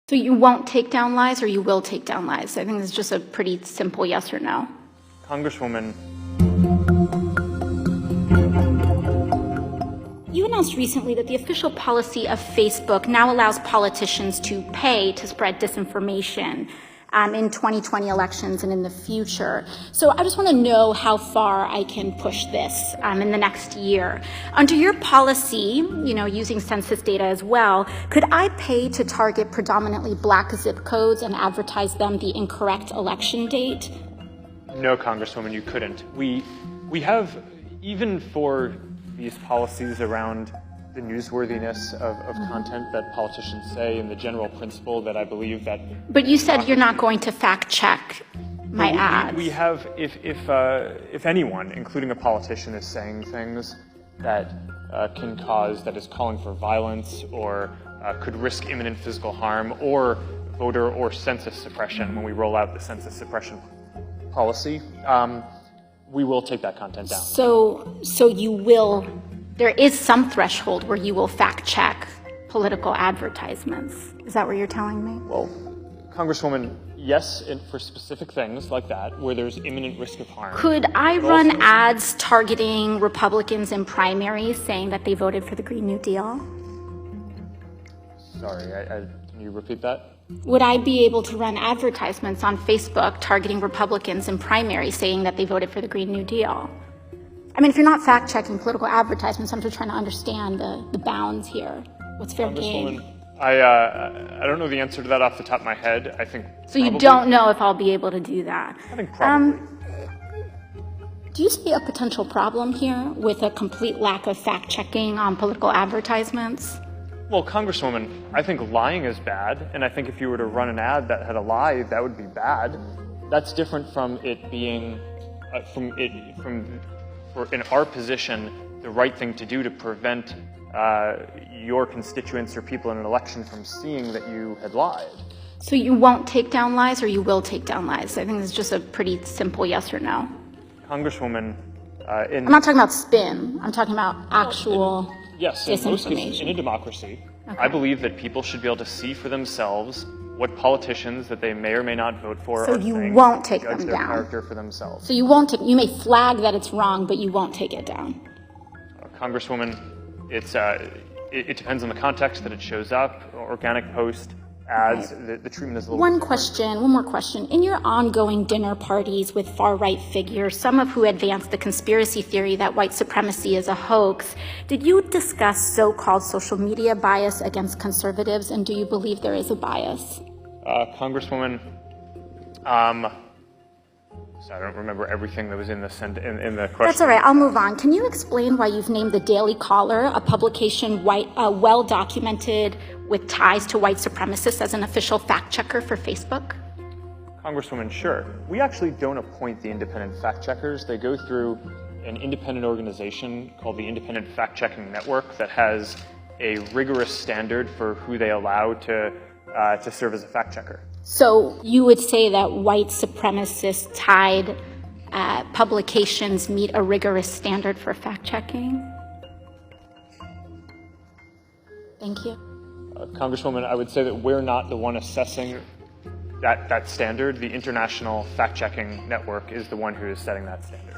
So you won't take down lies, or you will take down lies? I think it's just a pretty simple yes or no. Congresswoman, you announced recently that the official policy of Facebook now allows politicians to pay to spread disinformation in 2020 elections and in the future. So I just want to know how far I can push this in the next year. Under your policy, using census data as well, could I pay to target predominantly Black zip codes and advertise them the incorrect election date? no, Congresswoman, you couldn't. We have, even for these policies around the newsworthiness of content that politicians say, and the general principle that I believe that... But you said you're not going to fact check my ads. We have, if anyone, including a politician, is saying things that can cause, that is calling for violence, or could risk imminent physical harm, or voter or census suppression when we roll out the census suppression policy, we will take that content down. So you will... There is some threshold where you will fact-check political advertisements. Is that what you're telling me? Well, Congresswoman, yes, and for specific things like that, where there's imminent risk of harm. Could I run ads targeting Republicans in primaries saying that they voted for the Green New Deal? Sorry, can you repeat that? Would I be able to run advertisements on Facebook targeting Republicans in primaries saying that they voted for the Green New Deal? I mean, if you're not fact-checking political advertisements, I'm just trying to understand the bounds here. What's fair game? I don't know the answer to that off the top of my head. I think so. You don't know if I'll be able to do that. I think probably. Do you see a potential problem here with a complete lack of fact-checking on political advertisements? Well, Congresswoman, I think lying is bad, and I think if you were to run an ad that had a lie, that would be bad. That's different from it being, in our position, the right thing to do to prevent your constituents or people in an election from seeing that you had lied. So you won't take down lies, or you will take down lies? I think it's just a pretty simple yes or no. Congresswoman, I'm not talking about spin. I'm talking about actual yes, in most cases, in a democracy, okay. I believe that people should be able to see for themselves what politicians that they may or may not vote for so are you saying, won't take judge them their down. character for themselves. So you won't take, you may flag that it's wrong, but you won't take it down. Congresswoman, it depends on the context that it shows up. Organic post, ads, right. the treatment is a little One more question. In your ongoing dinner parties with far-right figures, some of who advanced the conspiracy theory that white supremacy is a hoax, did you discuss so-called social media bias against conservatives, and do you believe there is a bias? Congresswoman, so I don't remember everything that was in the question. That's all right. I'll move on. Can you explain why you've named the Daily Caller, a publication well documented with ties to white supremacists, as an official fact checker for Facebook? Congresswoman, sure. We actually don't appoint the independent fact checkers. They go through an independent organization called the Independent Fact Checking Network that has a rigorous standard for who they allow to serve as a fact checker. So you would say that white supremacist tied publications meet a rigorous standard for fact checking? Thank you. Congresswoman, I would say that we're not the one assessing that standard. The International Fact Checking Network is the one who is setting that standard.